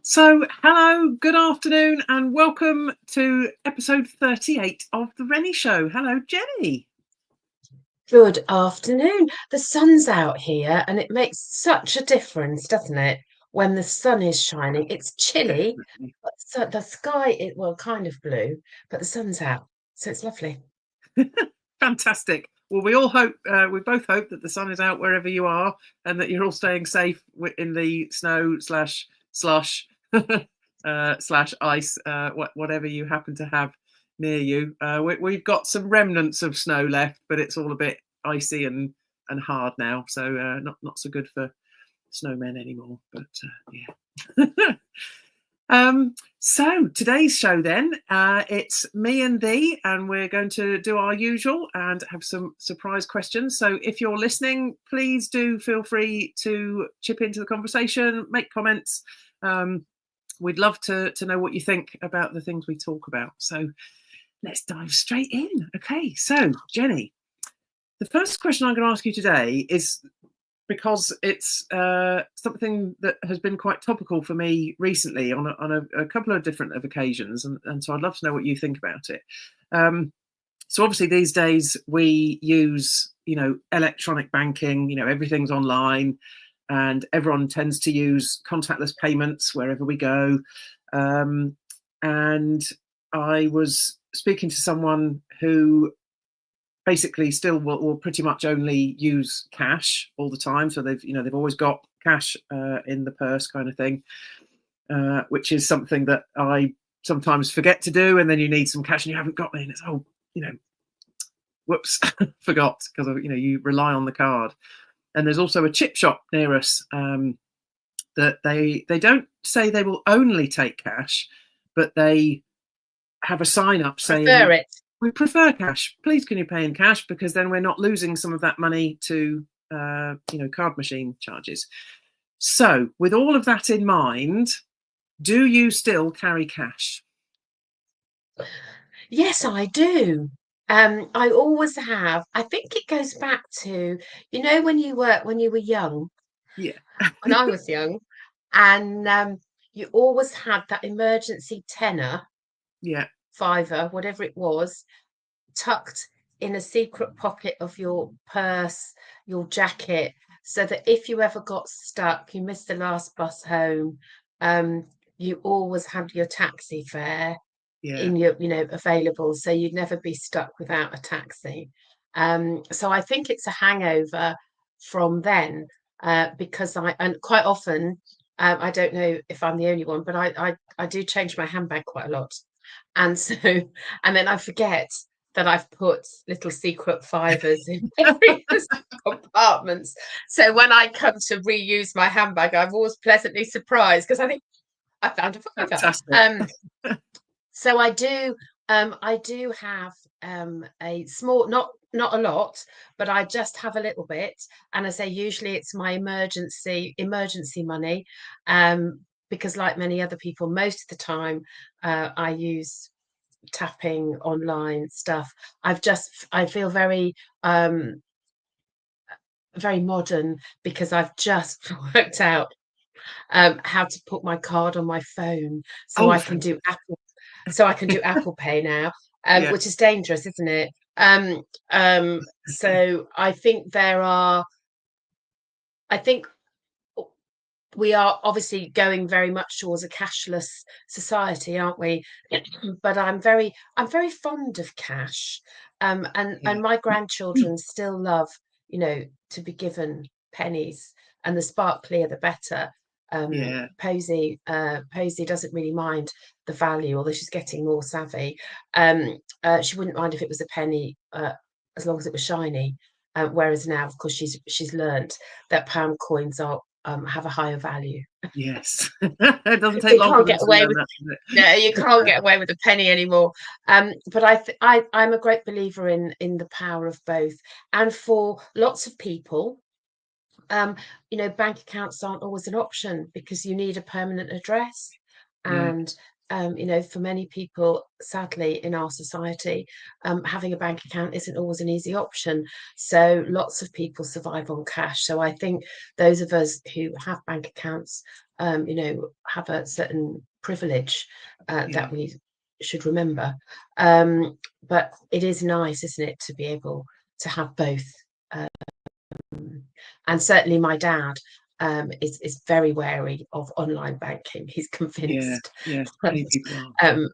So, hello, good afternoon, and welcome to episode 38 of The Renny Show. Hello, Jenny. Good afternoon. The sun's out here and it makes such a difference, doesn't it? When the sun is shining, it's chilly, Definitely. but the sky is, well, kind of blue, but the sun's out. So it's lovely. Fantastic. Well, we both hope that the sun is out wherever you are and that you're all staying safe in the snow slash slush slash ice, whatever you happen to have near you. We've got some remnants of snow left, but it's all a bit icy and hard now. So not so good for snowmen anymore. But yeah. So today's show then, it's me and thee, and we're going to do our usual and have some surprise questions. So if you're listening, please do feel free to chip into the conversation, make comments. We'd love to know what you think about the things we talk about. So let's dive straight in. Okay, so Jenny, the first question I'm going to ask you today is because it's something that has been quite topical for me recently on a couple of different occasions, and so I'd love to know what you think about it. So obviously these days we use, electronic banking, everything's online, and everyone tends to use contactless payments wherever we go. And I was speaking to someone who basically still will pretty much only use cash all the time. So they've always got cash in the purse, kind of thing, which is something that I sometimes forget to do. And then you need some cash and you haven't got any. And it's whoops, forgot, because you rely on the card. And there's also a chip shop near us that they don't say they will only take cash, but they have a sign up saying Prefer it. we prefer cash. Please, can you pay in cash? Because then we're not losing some of that money to, card machine charges. So, with all of that in mind, do you still carry cash? Yes, I do. I always have. I think it goes back to, when you were young, Yeah, when I was young, and you always had that emergency tenner, yeah, fiver, whatever it was, tucked in a secret pocket of your purse, your jacket, so that if you ever got stuck, you missed the last bus home, you always had your taxi fare yeah, in your, available, so you'd never be stuck without a taxi. So I think it's a hangover from then, because and quite often, I don't know if I'm the only one, but I do change my handbag quite a lot. And so, and then I forget that I've put little secret fivers in various compartments. So when I come to reuse my handbag, I'm always pleasantly surprised because I think I found a fiver. fantastic. So I do have a small, not a lot, but I just have a little bit. And I say usually it's my emergency money, because like many other people, most of the time I use tapping online stuff. I feel very modern because I've just worked out how to put my card on my phone so Oh, I can do Apple Pay now, yeah, which is dangerous, isn't it? So I think we are obviously going very much towards a cashless society, aren't we? But I'm very fond of cash, yeah, and my grandchildren still love, to be given pennies, and the sparklier the better. yeah, Posy doesn't really mind the value, although she's getting more savvy. She wouldn't mind if it was a penny, as long as it was shiny. Whereas now, of course, she's learnt that pound coins have a higher value. yes. It doesn't take You long for can't them get to away learn with that, does No, you can't it? get away with a penny anymore. But I'm a great believer in the power of both. And for lots of people, bank accounts aren't always an option because you need a permanent address, Yeah, and for many people, sadly, in our society, having a bank account isn't always an easy option. So lots of people survive on cash. So I think those of us who have bank accounts, have a certain privilege that we should remember. But it is nice, isn't it, to be able to have both. And certainly my dad is very wary of online banking. He's Yeah, convinced yeah, that many people are.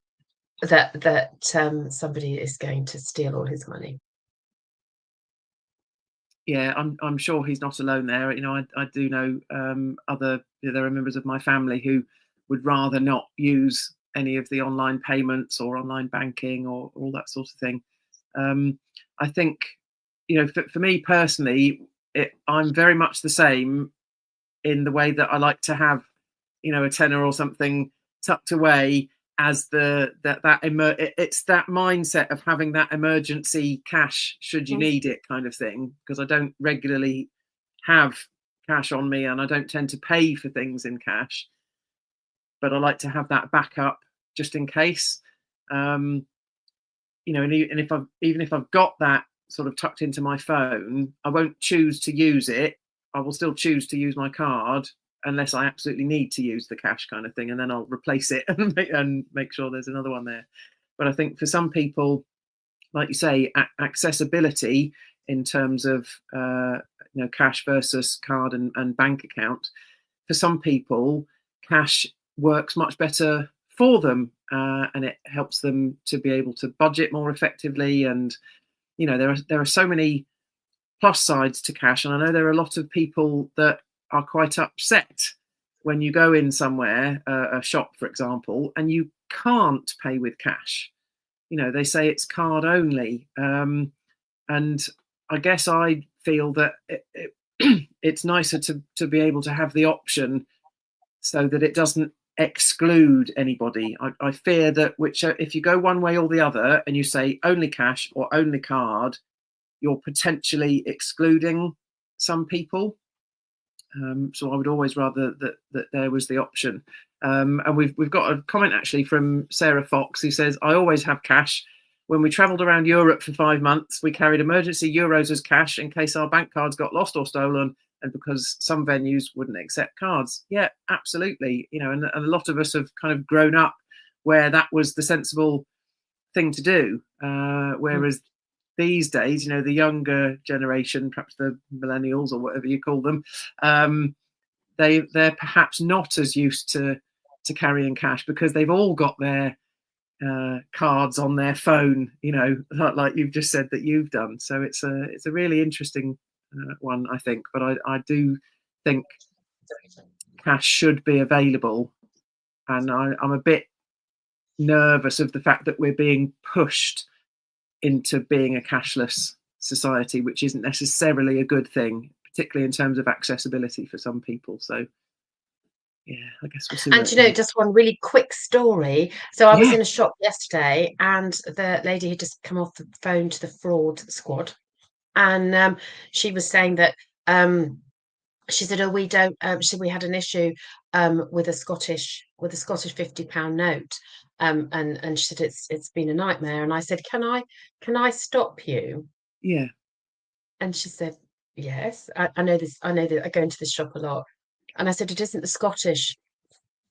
somebody is going to steal all his money. Yeah, I'm sure he's not alone there. I do know there are members of my family who would rather not use any of the online payments or online banking or all that sort of thing. I think, for me personally, I'm very much the same in the way that I like to have, a tenner or something tucked away as it's that mindset of having that emergency cash should you need it kind of thing, because I don't regularly have cash on me and I don't tend to pay for things in cash, but I like to have that backup just in case. And even if I've got that sort of tucked into my phone, I won't choose to use it. I will still choose to use my card unless I absolutely need to use the cash kind of thing, and then I'll replace it and make sure there's another one there. But I think for some people, like you say, accessibility in terms of cash versus card and bank account, for some people, cash works much better for them, and it helps them to be able to budget more effectively. And there are so many plus sides to cash, and I know there are a lot of people that are quite upset when you go in somewhere, a shop for example, and you can't pay with cash. They say it's card only, and I guess I feel that it's nicer to be able to have the option so that it doesn't exclude anybody. I fear that if you go one way or the other and you say only cash or only card, you're potentially excluding some people. So I would always rather that there was the option. And we've got a comment actually from Sarah Fox who says, I always have cash. When we travelled around Europe for 5 months, we carried emergency euros as cash in case our bank cards got lost or stolen, and because some venues wouldn't accept cards. Yeah, absolutely. And a lot of us have kind of grown up where that was the sensible thing to do. Whereas these days, the younger generation, perhaps the millennials or whatever you call them, they're perhaps not as used to carrying cash because they've all got their cards on their phone, like you've just said that you've done. So it's a really interesting one, I think. But I do think cash should be available, and I'm a bit nervous of the fact that we're being pushed into being a cashless society, which isn't necessarily a good thing, particularly in terms of accessibility for some people. So yeah, I guess we'll see. And just one really quick story. So I was in a shop yesterday, and the lady had just come off the phone to the fraud squad, and she was saying that she said, "Oh, we don't." We had an issue with a Scottish £50 note, and she said it's been a nightmare. And I said, "Can I stop you?" Yeah. And she said, "Yes, I know this. I know that I go into this shop a lot." And I said, "It isn't the Scottish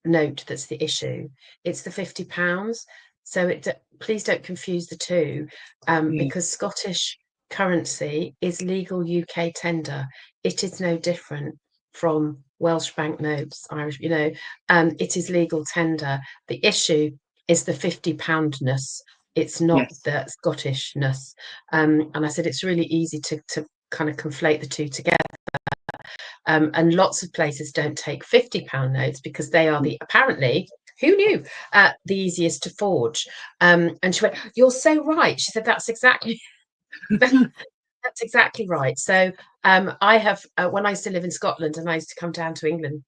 note that's the issue; it's the £50. So please don't confuse the two, because Scottish currency is legal UK tender. It is no different from Welsh banknotes, Irish. It is legal tender. The issue is the £50-ness. It's not the Scottishness." And I said it's really easy to kind of conflate the two together. And lots of places don't take £50 notes because they are apparently, who knew, the easiest to forge. And she went, "You're so right." She said, "That's exactly that's exactly right." So I have, when I used to live in Scotland and I used to come down to England,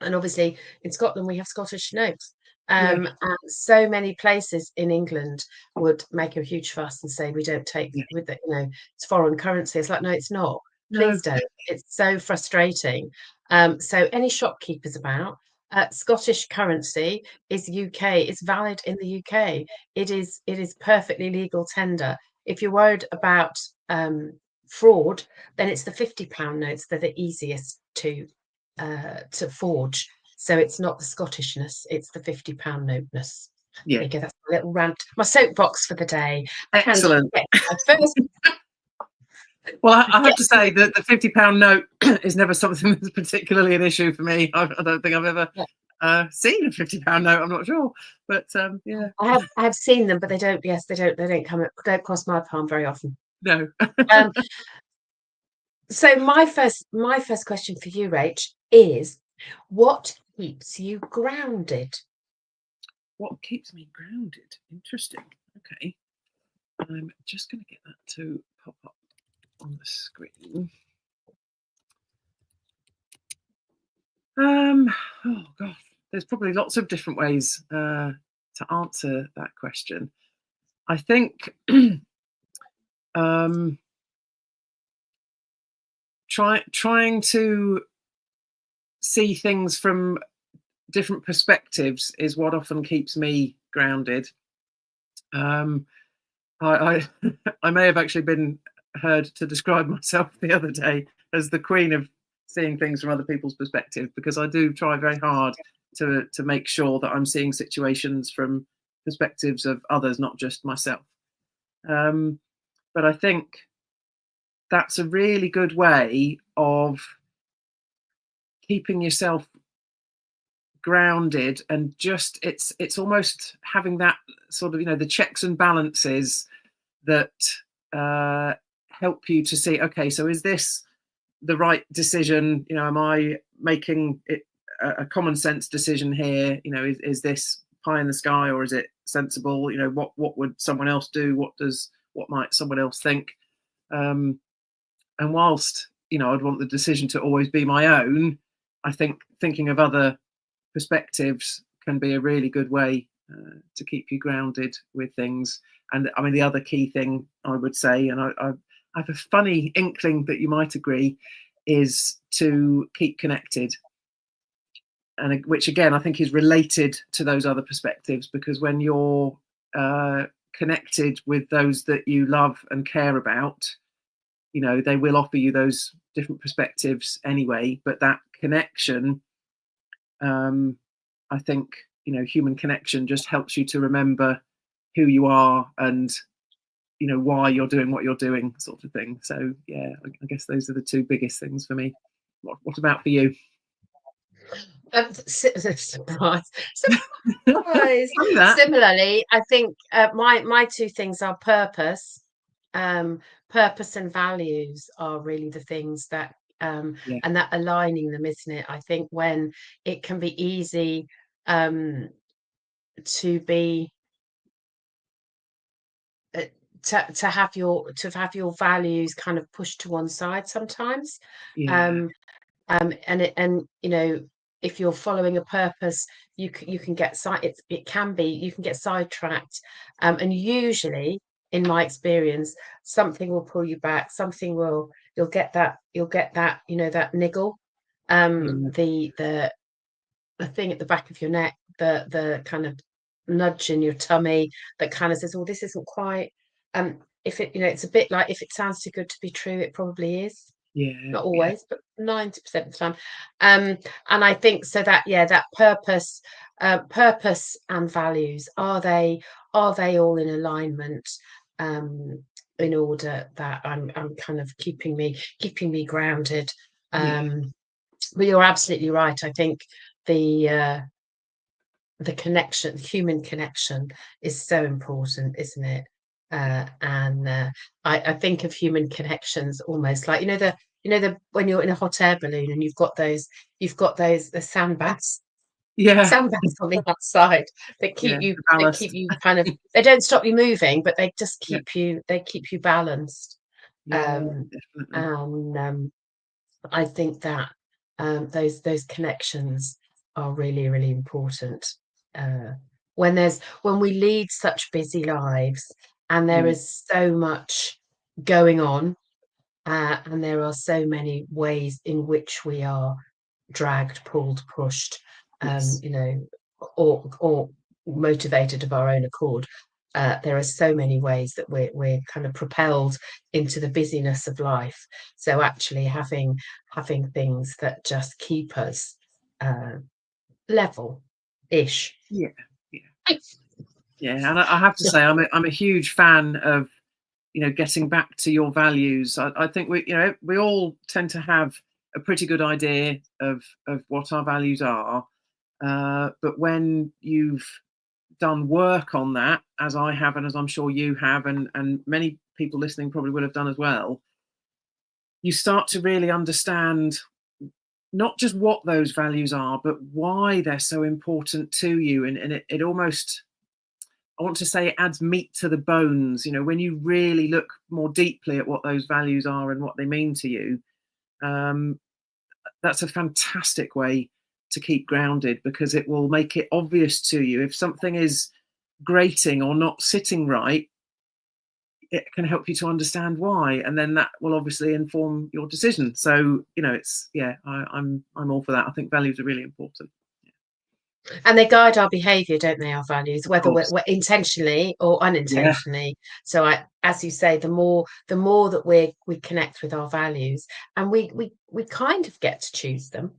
and obviously in Scotland we have Scottish notes. And so many places in England would make a huge fuss and say we don't take with it, it's foreign currency. It's like, no, it's not. Please don't. It's so frustrating. So any shopkeepers about, Scottish currency is UK. It's valid in the UK. It is perfectly legal tender. If you're worried about fraud, then it's the £50 notes that are easiest to forge. So it's not the Scottishness; it's the £50 noteness. Yeah. There you go. That's my little rant, my soapbox for the day. Excellent. And my first. Well, I have to say that the £50 note is never something that's particularly an issue for me. I don't think I've ever seen a £50 note. I'm not sure, but yeah, I have seen them, but they don't. Yes, they don't cross my palm very often. no. Um, so my first question for you, Rach, is what keeps you grounded? What keeps me grounded? Interesting. Okay, I'm just going to get that to pop up on the screen. Oh God, there's probably lots of different ways to answer that question. I think trying to see things from different perspectives is what often keeps me grounded. I I may have actually been heard to describe myself the other day as the queen of seeing things from other people's perspective, because I do try very hard to make sure that I'm seeing situations from perspectives of others, not just myself. But I think that's a really good way of keeping yourself grounded, and just it's almost having that sort of, the checks and balances that help you to see, okay, so is this the right decision? Am I making it a common sense decision here? Is this pie in the sky, or is it sensible? What would someone else do? What might someone else think? And whilst I'd want the decision to always be my own, I think thinking of other perspectives can be a really good way to keep you grounded with things. And I mean, the other key thing I would say, and I have a funny inkling that you might agree, is to keep connected. And which again, I think is related to those other perspectives, because when you're connected with those that you love and care about, they will offer you those different perspectives anyway. But that connection, I think, human connection just helps you to remember who you are and why you're doing what you're doing, sort of thing. So yeah, I guess those are the two biggest things for me. What about for you? Surprise. Similarly, I think my two things are purpose. Purpose and values are really the things that Yeah. and that aligning them, isn't it? I think when it can be easy to be to have your values kind of pushed to one side sometimes. Yeah. And if you're following a purpose, you can get you can get sidetracked, and usually in my experience something will pull you back, you'll get that that niggle, the thing at the back of your neck, the kind of nudge in your tummy that kind of says, oh, this isn't quite, if it it's a bit like, if it sounds too good to be true, it probably is. Yeah. Not always, but 90% of the time. And I think so that, that purpose and values, are they all in alignment, in order that I'm kind of keeping me grounded. But you're absolutely right. I think the connection, human connection, is so important, isn't it? And I think of human connections almost like, when you're in a hot air balloon and you've got those the sandbags on the outside that keep you kind of, they don't stop you moving, but they just keep you balanced. And I think that those connections are really, really important. When we lead such busy lives, and there is so much going on, and there are so many ways in which we are dragged, pulled, pushed. Yes. you know, or motivated of our own accord. There are so many ways that we're kind of propelled into the busyness of life. So actually having things that just keep us level-ish. Yeah. Yeah. Yeah. And I have to say, I'm a huge fan of, getting back to your values. I think we all tend to have a pretty good idea of what our values are, but when you've done work on that, as I have, and as I'm sure you have, and many people listening probably will have done as well, you start to really understand not just what those values are, but why they're so important to you. And it almost, I want to say, it adds meat to the bones. When you really look more deeply at what those values are and what they mean to you, um, that's a fantastic way to keep grounded, because it will make it obvious to you if something is grating or not sitting right. It can help you to understand why, and then that will obviously inform your decision. So it's, I'm all for that. I think values are really important. And they guide our behavior, don't they, our values, Of whether course. we're intentionally or Yeah. unintentionally. So as you say, the more that we connect with our values, and we kind of get to choose them.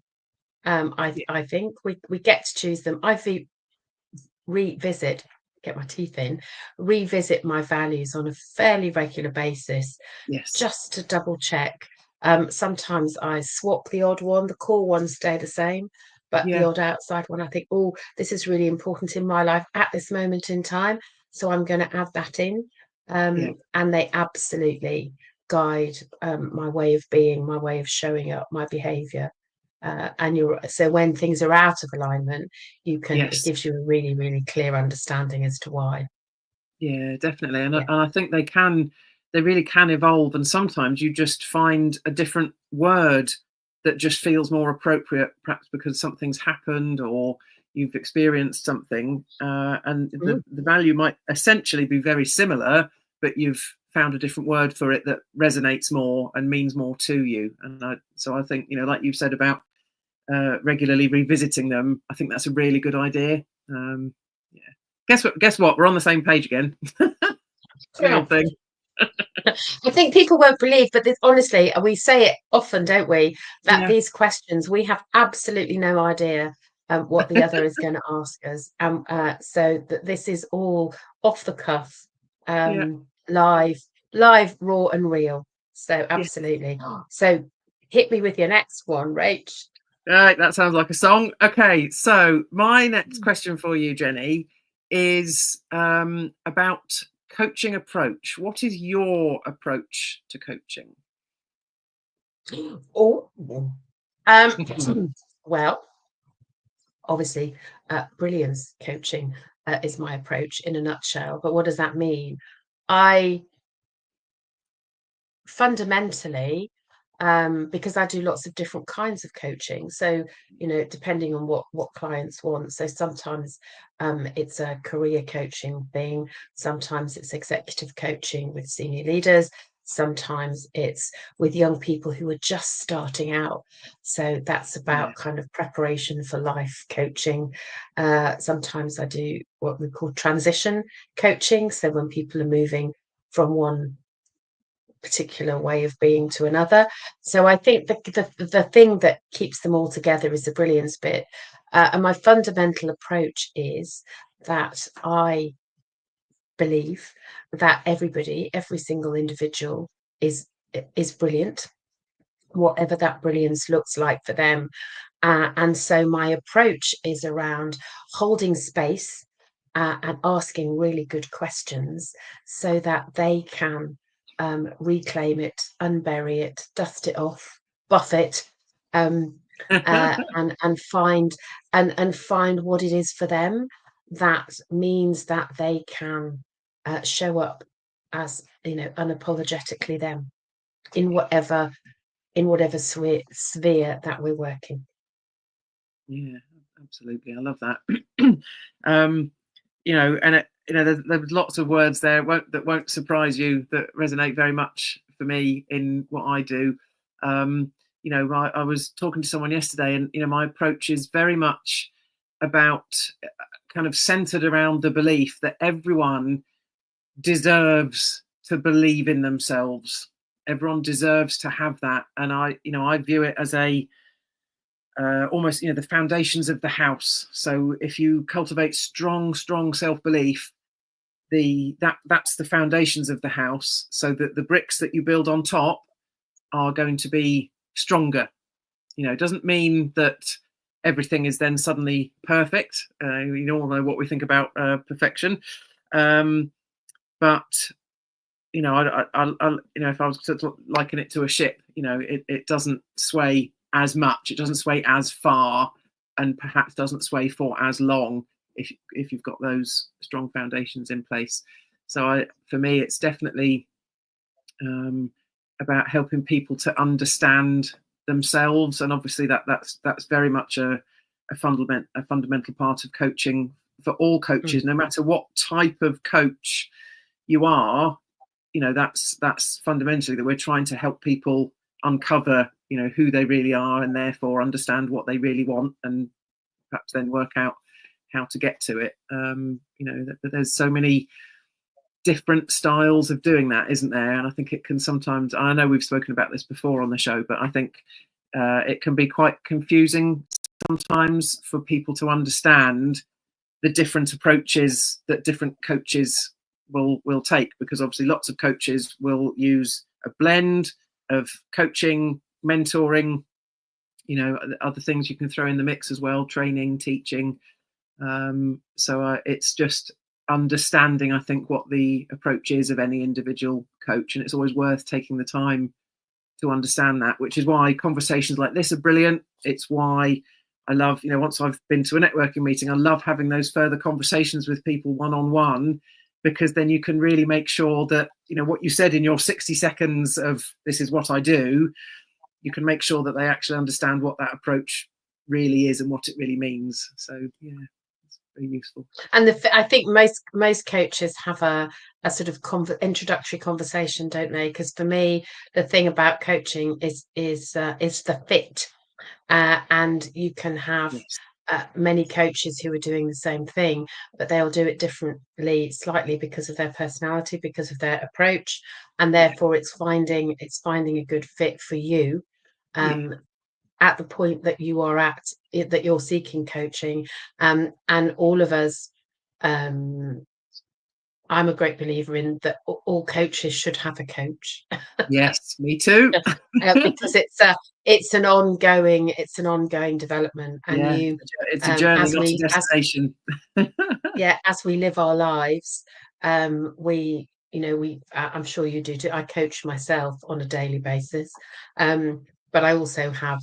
Yeah. I think we get to choose them. Revisit, get my teeth in, revisit my values on a fairly regular basis, Yes. just to double check. Sometimes I swap the odd one, the core ones stay the same, but the Yeah. odd outside one, I think, oh, this is really important in my life at this moment in time, so I'm going to add that in. Yeah. And they absolutely guide my way of being, my way of showing up, my behavior. So when things are out of alignment, it Yes. gives you a really, really clear understanding as to why. Yeah, definitely. And Yeah. I think they really can evolve. And sometimes you just find a different word that just feels more appropriate, perhaps because something's happened or you've experienced something. And Mm. the value might essentially be very similar, but you've found a different word for it that resonates more and means more to you. And so I think, like you've said about regularly revisiting them, I think that's a really good idea. Yeah. Guess what? We're on the same page again. The Yeah. old thing. I think people won't believe, but honestly, we say it often, don't we? That Yeah. these questions, we have absolutely no idea what the other is going to ask us. So that this is all off the cuff, Yeah. live, raw and real. So Yeah. absolutely. So hit me with your next one, Rach. Right. That sounds like a song. Okay. So my next question for you, Jenny, is about coaching approach. What is your approach to coaching? Oh, well, obviously, brilliance coaching is my approach in a nutshell. But what does that mean? I fundamentally, because I do lots of different kinds of coaching, so depending on what clients want. So sometimes it's a career coaching thing, sometimes it's executive coaching with senior leaders, sometimes it's with young people who are just starting out. So that's Yeah. about kind of preparation for life coaching. Sometimes I do what we call transition coaching. So when people are moving from one particular way of being to another. So I think the thing that keeps them all together is the brilliance bit. And my fundamental approach is that I believe that every single individual is brilliant, whatever that brilliance looks like for them. And so my approach is around holding space and asking really good questions so that they can reclaim it, unbury it, dust it off, buff it, um, and find what it is for them that means that they can show up as unapologetically them in whatever sphere that we're working. Yeah, absolutely. I love that. And there's lots of words there that won't surprise you, that resonate very much for me in what I do. I was talking to someone yesterday, and my approach is very much about kind of centered around the belief that everyone deserves to believe in themselves. Everyone deserves to have that. And I view it as almost, the foundations of the house. So if you cultivate strong self-belief, that's the foundations of the house, so that the bricks that you build on top are going to be stronger. It doesn't mean that everything is then suddenly perfect. We all know what we think about perfection, but if I was to liken it to a ship, it doesn't sway as much, it doesn't sway as far, and perhaps doesn't sway for as long if you've got those strong foundations in place. So for me, it's definitely about helping people to understand themselves, and obviously that's very much a fundamental part of coaching for all coaches, no matter what type of coach you are. That's fundamentally that we're trying to help people uncover who they really are, and therefore understand what they really want, and perhaps then work out how to get to it. There's so many different styles of doing that, isn't there? And I think it can sometimes, I know we've spoken about this before on the show, but I think it can be quite confusing sometimes for people to understand the different approaches that different coaches will take, because obviously lots of coaches will use a blend of coaching, mentoring, other things you can throw in the mix as well, training, teaching. So it's just understanding, I think, what the approach is of any individual coach, and it's always worth taking the time to understand that, which is why conversations like this are brilliant. It's why I love, once I've been to a networking meeting, I love having those further conversations with people one-on-one, because then you can really make sure that, what you said in your 60 seconds of this is what I do, you can make sure that they actually understand what that approach really is and what it really means. So, yeah, it's very useful. And I think most coaches have a sort of introductory conversation, don't they? Because for me, the thing about coaching is the fit. And you can have many coaches who are doing the same thing, but they'll do it differently, slightly, because of their personality, because of their approach, and therefore it's finding a good fit for you at the point that you are at, that you're seeking coaching. And all of us, I'm a great believer in that all coaches should have a coach. Yes, me too. Because it's an ongoing development, and it's a journey, not a destination. As we live our lives, we I'm sure you do too. I coach myself on a daily basis, but I also have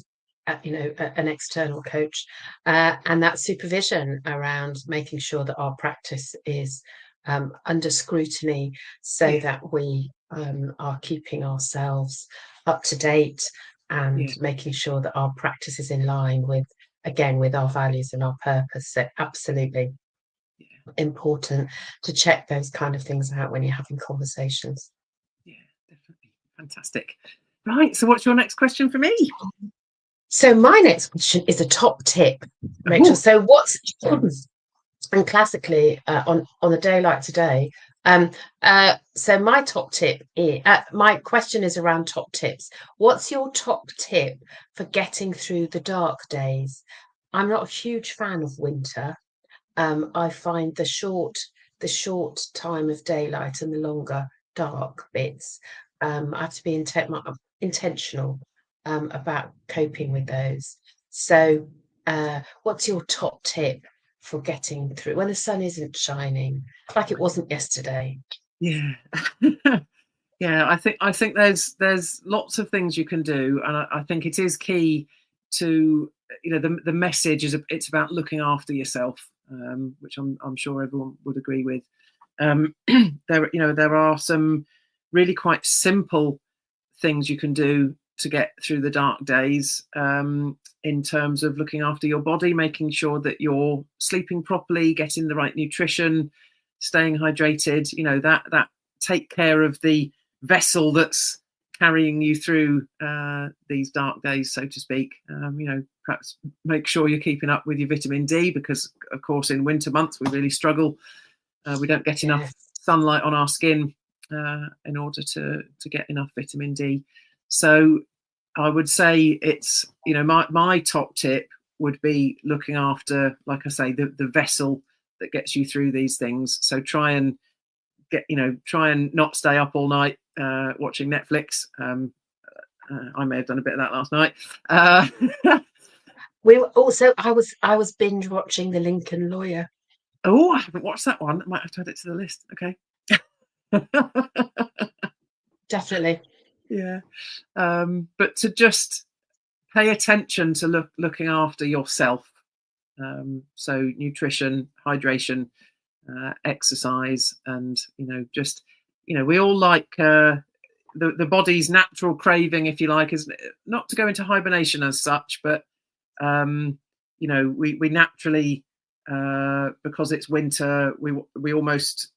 an external coach, and that supervision around making sure that our practice is under scrutiny, so that we are keeping ourselves up to date, and making sure that our practice is in line with our values and our purpose. So absolutely important to check those kind of things out when you're having conversations. Yeah, definitely. Fantastic. Right, so what's your next question for me? So my next question is a top tip, Rachel. Ooh. So what's and classically on a day like today, so my top tip is, my question is around top tips. What's your top tip for getting through the dark days? I'm not a huge fan of winter. I find the short time of daylight and the longer dark bits, I have to be intentional about coping with those. So what's your top tip for getting through when the sun isn't shining like it wasn't yesterday? I think there's lots of things you can do, and I think it is key to the message is it's about looking after yourself, which I'm sure everyone would agree with. There are some really quite simple things you can do to get through the dark days, in terms of looking after your body, making sure that you're sleeping properly, getting the right nutrition, staying hydrated, that take care of the vessel that's carrying you through these dark days, so to speak. Perhaps make sure you're keeping up with your vitamin D, because of course in winter months we really struggle. We don't get enough sunlight on our skin in order to get enough vitamin D. So I would say it's, my top tip would be looking after, like I say, the vessel that gets you through these things. So try and not stay up all night watching Netflix. I may have done a bit of that last night. We also, I was binge watching The Lincoln Lawyer. Oh, I haven't watched that one. I might have to add it to the list. Okay. Definitely. Yeah. But to just pay attention to looking after yourself. So nutrition, hydration, exercise, and we all like the body's natural craving, if you like, is not to go into hibernation as such, but we naturally, because it's winter, we almost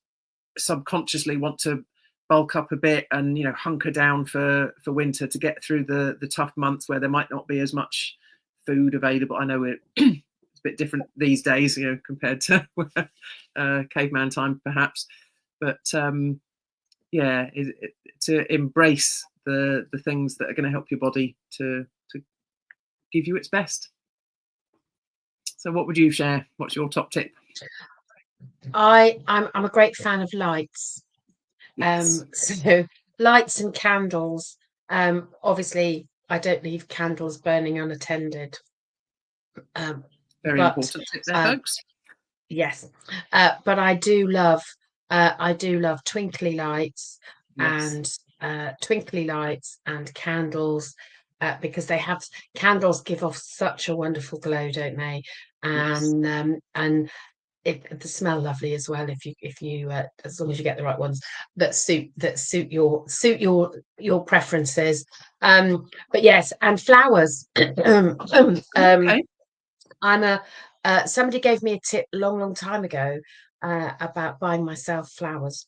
subconsciously want to bulk up a bit and hunker down for winter to get through the tough months where there might not be as much food available. I know it's a bit different these days, compared to caveman time perhaps, but to embrace the things that are going to help your body to give you its best. So what would you share? What's your top tip? I'm a great fan of lights. Yes. So lights and candles. Obviously, I don't leave candles burning unattended. Very important tip there, folks. Yes, but I do love twinkly lights. Yes. And twinkly lights and candles, because candles give off such a wonderful glow, don't they? And yes. And they smell lovely as well, if you as long as you get the right ones that suit your preferences. But yes, and flowers. Okay. Somebody gave me a tip long time ago about buying myself flowers.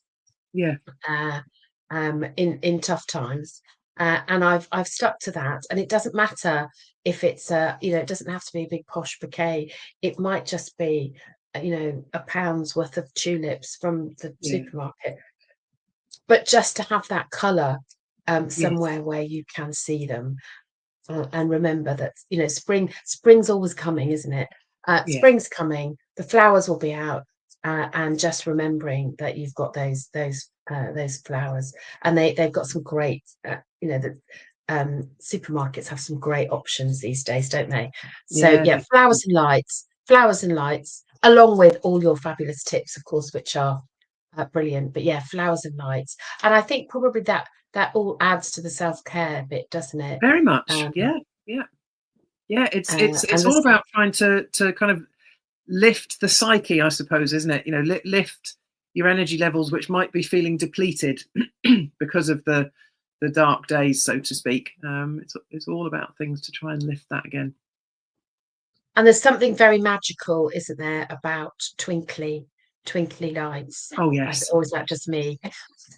Yeah. In tough times. And I've stuck to that, and it doesn't matter if it's it doesn't have to be a big posh bouquet. It might just be £1 worth of tulips from the supermarket, but just to have that colour somewhere where you can see them. And remember that spring's always coming, isn't it? Spring's coming, the flowers will be out, and just remembering that you've got those flowers, and they've got some great supermarkets have some great options these days, don't they? So flowers and lights, along with all your fabulous tips, of course, which are brilliant. But flowers and lights, and I think probably that all adds to the self-care bit, doesn't it? Very much. It's all about trying to kind of lift the psyche, I suppose, isn't it? Lift your energy levels, which might be feeling depleted because of the dark days, so to speak. It's all about things to try and lift that again. And there's something very magical, isn't there, about twinkly lights? Oh yes. Or is that just me?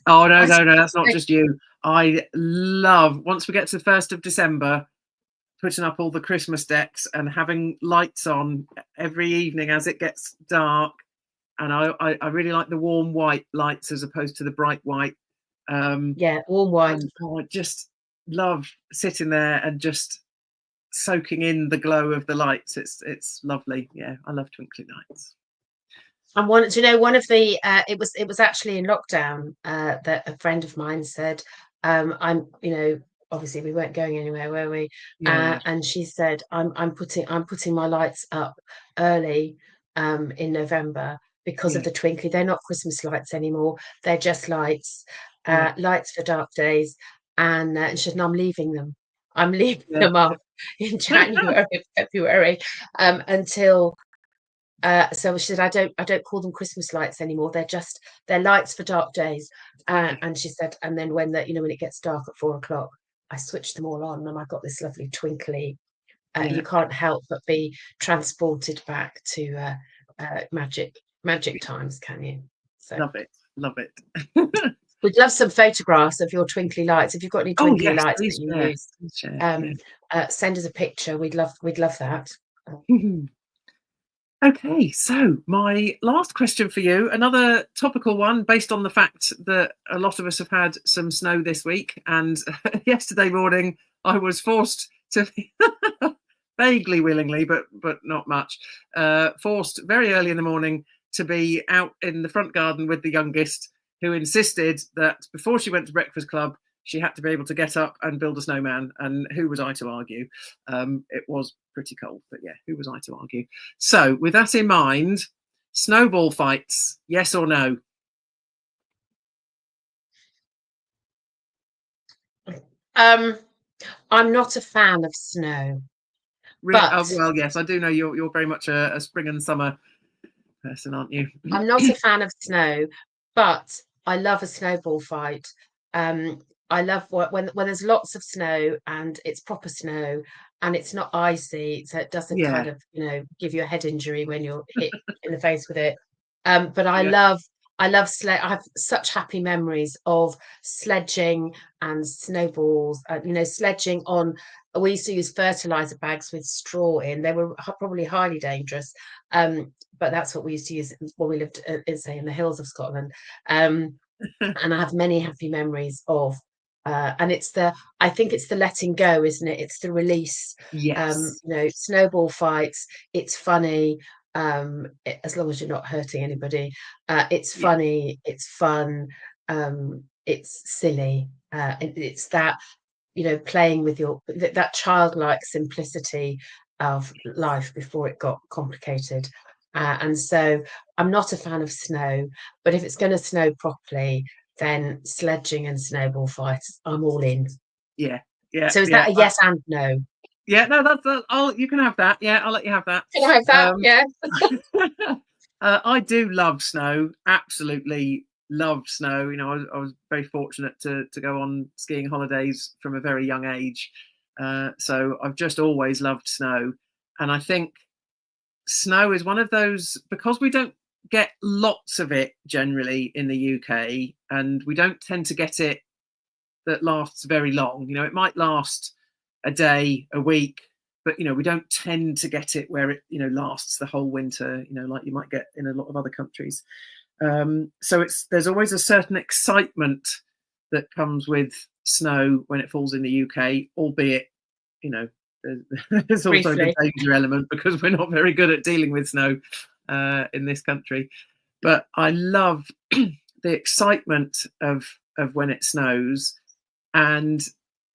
Oh no, that's not just you. I love, once we get to the 1st of December, putting up all the Christmas decks and having lights on every evening as it gets dark. And I really like the warm white lights as opposed to the bright white. Warm white. I just love sitting there and just soaking in the glow of the lights. It's lovely. Yeah, I love twinkly lights. And one of the it was actually in lockdown that a friend of mine said, I'm obviously we weren't going anywhere, were we? And she said, I'm putting my lights up early in November because of the twinkly. They're not Christmas lights anymore. They're just lights, lights for dark days. And she said, no, I'm leaving them. I'm leaving them up in January, February, until. So she said, I don't call them Christmas lights anymore. They're lights for dark days. And she said, and then when it gets dark at 4 o'clock, I switched them all on, and I got this lovely twinkly. You can't help but be transported back to magic times, can you? So. Love it. We'd love some photographs of your twinkly lights. If you've got any Oh twinkly yes, lights that please you share. use, Please share. send us a picture. We'd love that. Yeah. Okay, so my last question for you, another topical one based on the fact that a lot of us have had some snow this week. And yesterday morning, I was forced to, vaguely willingly, but not much, forced very early in the morning to be out in the front garden with the youngest, who insisted that before she went to breakfast club, she had to be able to get up and build a snowman. And who was I to argue? It was pretty cold, but yeah, who was I to argue? So, with that in mind, snowball fights, yes or no? I'm not a fan of snow, but Well, yes, I do know you're very much a spring and summer person, aren't you? I'm not a fan of snow, but I love a snowball fight. I love when there's lots of snow and it's proper snow and it's not icy, so it doesn't Yeah, kind of, give you a head injury when you're hit in the face with it. But yeah, I love sled. I have such happy memories of sledging and snowballs. Sledging on. We used to use fertilizer bags with straw in. They were probably highly dangerous, but that's what we used to use when we lived, say, in the hills of Scotland. And I have many happy memories of. And I think it's the letting go, isn't it? It's the release. yes, Snowball fights. It's funny, as long as you're not hurting anybody. It's yeah, funny. It's fun. It's silly. It's that, playing with that childlike simplicity of life before it got complicated. And so I'm not a fan of snow, but if it's going to snow properly, then sledging and snowball fights, I'm all in. yeah, yeah, So is yeah. that a yes and no? Yeah, no, that's you can have that. Yeah, I'll let you have that. Can I have that? Yeah. I do love snow. Absolutely love snow. I was very fortunate to go on skiing holidays from a very young age. So I've just always loved snow. And I think snow is one of those, because we don't get lots of it generally in the UK, and we don't tend to get it that lasts very long. It might last a day, a week, but we don't tend to get it where it lasts the whole winter. Like you might get in a lot of other countries. So there's always a certain excitement that comes with snow when it falls in the UK, albeit there's also the Briefly. danger element because we're not very good at dealing with snow in this country. But I love the excitement of when it snows. And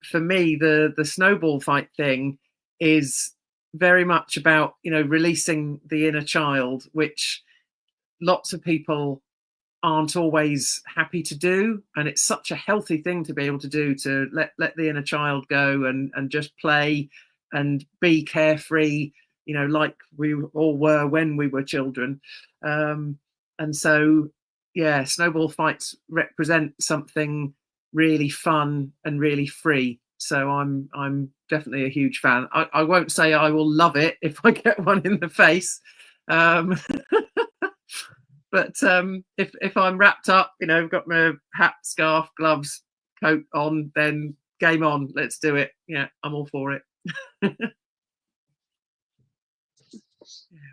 for me, the snowball fight thing is very much about releasing the inner child, which lots of people aren't always happy to do. And it's such a healthy thing to be able to do, to let the inner child go and just play and be carefree, like we all were when we were children. And so, yeah, snowball fights represent something really fun and really free. So I'm definitely a huge fan. I won't say I will love it if I get one in the face. But if I'm wrapped up, got my hat, scarf, gloves, coat on, then game on. Let's do it. Yeah, I'm all for it. Yeah,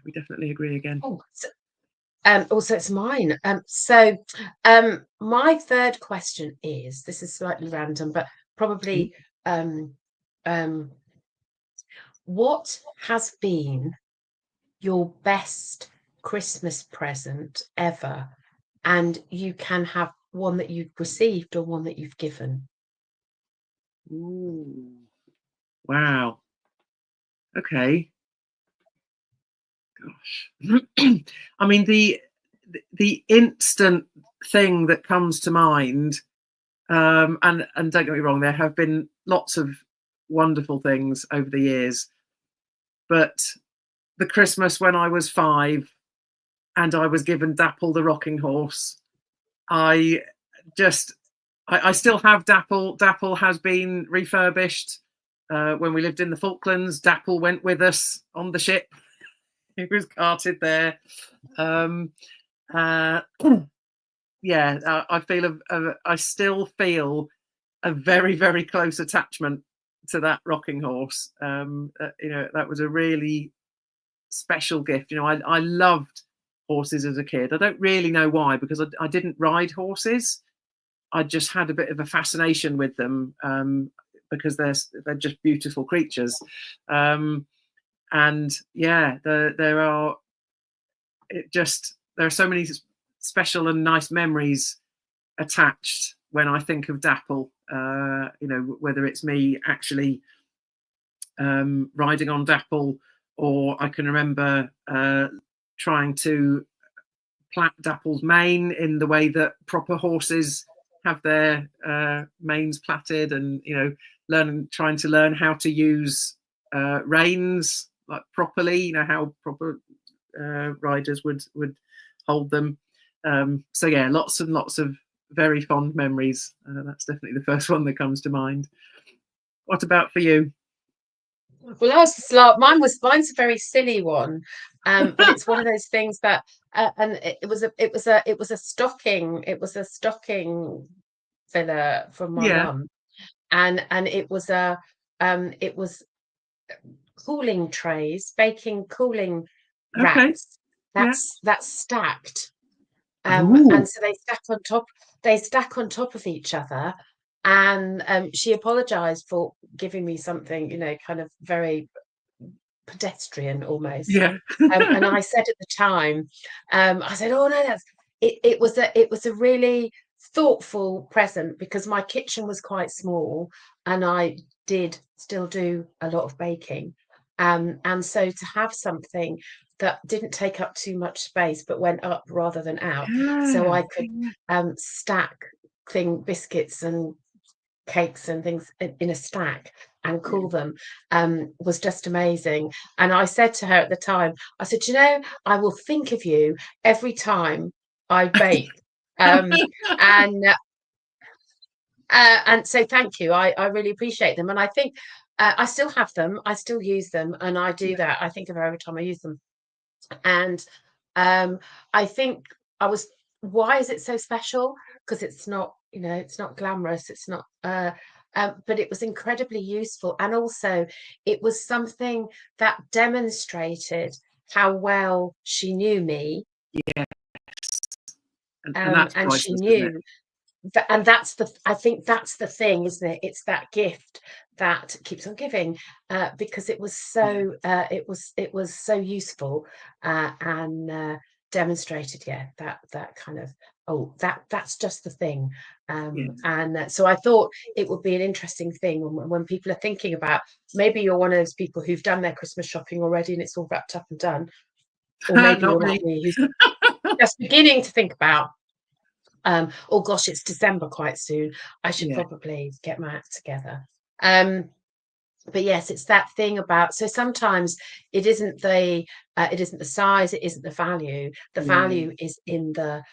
we definitely agree again. Also, it's mine. My third question is, this is slightly random, but probably, what has been your best Christmas present ever? And you can have one that you've received or one that you've given. Ooh. Wow. Okay. Gosh. I mean, the instant thing that comes to mind, and don't get me wrong, there have been lots of wonderful things over the years, but the Christmas when I was 5 and I was given Dapple the rocking horse, I still have Dapple. Dapple has been refurbished. When we lived in the Falklands, Dapple went with us on the ship. He was carted there. yeah, I feel I still feel a very, very close attachment to that rocking horse. That was a really special gift. I loved horses as a kid. I don't really know why, because I didn't ride horses. I just had a bit of a fascination with them, because they're just beautiful creatures. And yeah, there are so many special and nice memories attached when I think of Dapple. Whether it's me actually riding on Dapple, or I can remember trying to plait Dapple's mane in the way that proper horses have their manes plaited, and trying to learn how to use reins like properly. How proper riders would hold them. So yeah, lots and lots of very fond memories. That's definitely the first one that comes to mind. What about for you? Well, mine's a very silly one, but it's one of those things that, and it was a stocking filler from my Yeah. mum, and it was cooling trays, baking cooling Okay. racks. Yeah. That's stacked, Ooh. and so they stack on top of each other. And she apologized for giving me something, kind of very pedestrian almost. Yeah. And I said at the time, I said, "Oh no, that's it." It was a really thoughtful present, because my kitchen was quite small, and I did still do a lot of baking, and so to have something that didn't take up too much space but went up rather than out, so Yeah. I could stack biscuits and cakes and things in a stack and cool them, was just amazing. And I said to her at the time, I said, I will think of you every time I bake. And so thank you. I really appreciate them. And I think I still have them. I still use them. And I do that. I think of her every time I use them. And I think why is it so special? Because it's not, it's not glamorous. It's not, but it was incredibly useful. And also it was something that demonstrated how well she knew me. Yeah. And that's And she priceless, isn't it? knew and I think that's the thing, isn't it? It's that gift that keeps on giving, because it was so it was so useful, and demonstrated, that kind of, that's just the thing. Yeah. And so I thought it would be an interesting thing when people are thinking about, maybe you're one of those people who've done their Christmas shopping already and it's all wrapped up and done, or maybe Not you're me. like me, who's just beginning to think about, oh gosh, it's December quite soon. I should Yeah. probably get my act together. But yes, it's that thing about, so sometimes it isn't the size, it isn't the value. The value is in the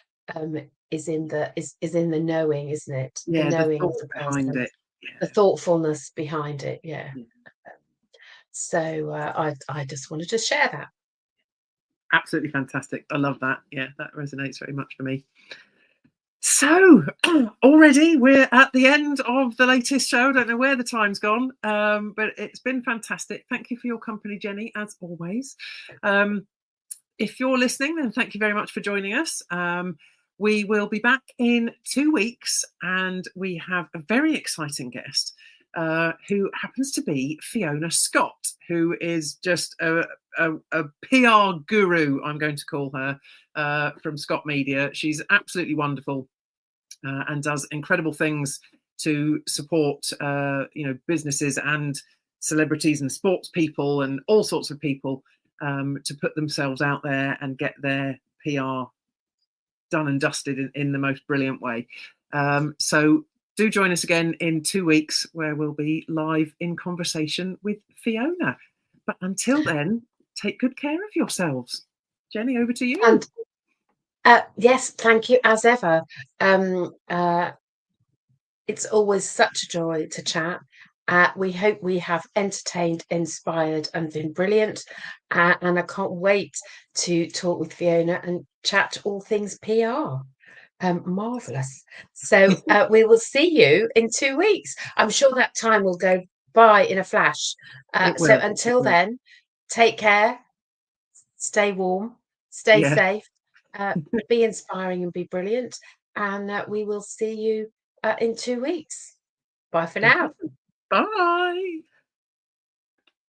is in the knowing, isn't it? The Yeah, the knowing of thought the behind person, it. the thoughtfulness behind it. Yeah. Yeah. So I just wanted to share that. Absolutely fantastic. I love that. Yeah, that resonates very much for me. So already we're at the end of the latest show. I don't know where the time's gone, but it's been fantastic. Thank you for your company, Jenny, as always. If you're listening, then thank you very much for joining us. We will be back in 2 weeks, and we have a very exciting guest who happens to be Fiona Scott, who is just a PR guru, I'm going to call her, from Scott Media. She's absolutely wonderful, and does incredible things to support businesses and celebrities and sports people and all sorts of people, to put themselves out there and get their PR done and dusted in the most brilliant way. So do join us again in 2 weeks, where we'll be live in conversation with Fiona. But until then, take good care of yourselves. Jenny, over to you. And yes, thank you as ever. It's always such a joy to chat. We hope we have entertained, inspired, and been brilliant. And I can't wait to talk with Fiona and chat all things PR. Marvelous. So we will see you in 2 weeks. I'm sure that time will go by in a flash. It So will. It until will. then, take care, stay warm, stay Yeah. safe, be inspiring and be brilliant. And we will see you in 2 weeks. Bye for now. Bye.